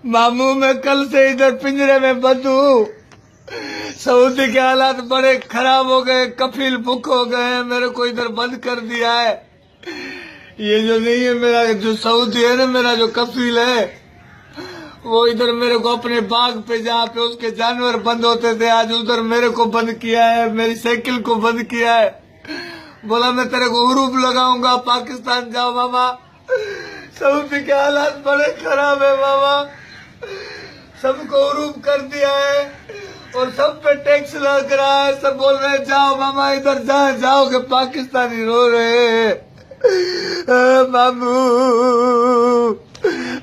मामू मैं कल से इधर पिंजरे में बंद हूँ। सऊदी के हालात बड़े खराब हो गए, कफील बुक हो गए हैं, मेरे को इधर बंद कर दिया है। ये जो नहीं है मेरा, जो सऊदी है ना, मेरा जो कफील है, वो इधर मेरे को अपने बाग पे जहाँ पे उसके जानवर बंद होते थे, आज उधर मेरे को बंद किया है, मेरी साइकिल को बंद किया है। बोला मैं तेरे को हुरूप लगाऊंगा, पाकिस्तान जाओ मामा। सऊदी के हालात बड़े खराब है मामा, सबको हुरूप कर दिया है और सब पे टैक्स लग रहा है। सब बोल रहे हैं जाओ मामा इधर, जहाँ जाओगे पाकिस्तानी रो रहे हैं। मामू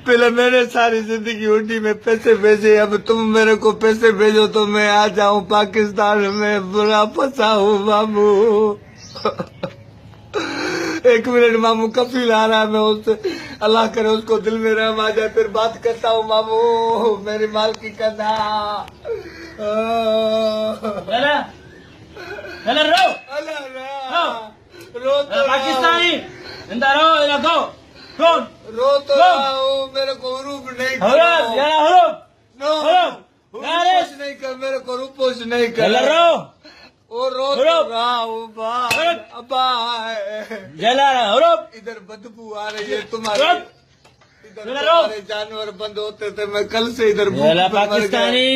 पहले मैंने सारी जिंदगी हुंडी में पैसे भेजे, अब तुम मेरे को पैसे भेजो तो मैं आ जाऊं पाकिस्तान में, बुरा फंसा हूँ मामू। एक मिनट मामू, कफील आ रहा है, मैं उससे, अल्लाह करे उसको दिल में रहम आ जाए, फिर बात करता हूँ मामू। मेरी माल की कदा रो तो पाकिस्तानी रो तो रहा हूँ, मेरे को हुरूप नहीं रूपोश नहीं कर, मेरे को रूपोश नहीं कर। वो रो तो रहा हूँ इधर बदबू आ रही है तुम्हारी, इधर तुम्हारे जानवर बंद होते थे, मैं कल से इधर पाकिस्तानी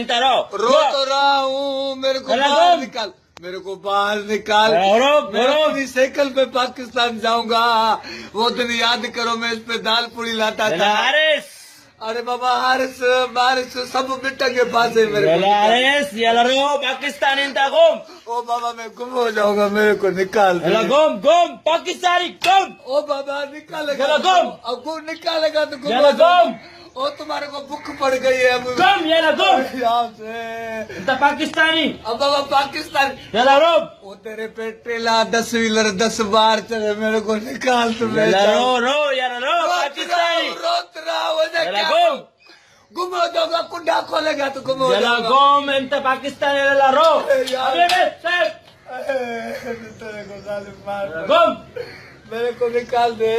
रो तो रहा हूँ, मेरे को बाहर निकाल, मेरे को बाहर निकाल। मैं अपनी साइकिल पे पाकिस्तान जाऊंगा, वो दिन याद करो मैं इस पे दाल पूरी लाता था। अरे बाबा हारिस बारिश सब बेटा के पास है मेरे को। पाकिस्तानी ओ बाबा मैं गुम हो जाऊंगा, मेरे को निकाल पाकिस्तानी ओ बाबा निकालेगा, अब गुम निकालेगा तो गुम। ओ तुम्हारे को भूख पड़ गई है अब यहाँ से पाकिस्तानी। अब बाबा पाकिस्तान वो तेरे पे ट्रेला 10 व्हीलर 10 बार चले, मेरे को निकाल तो पाकिस्तानी रोत रहा हो जाए, गुम हो जाऊंगा, कुंडा खोलेगा तो गुम हो जाऊंगा। पाकिस्तानी मेरे को निकाल दे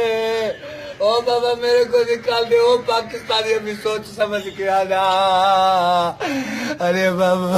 ओ बाबा, मेरे को निकाल दे ओ पाकिस्तानी, अभी सोच समझ के आना। अरे बाबा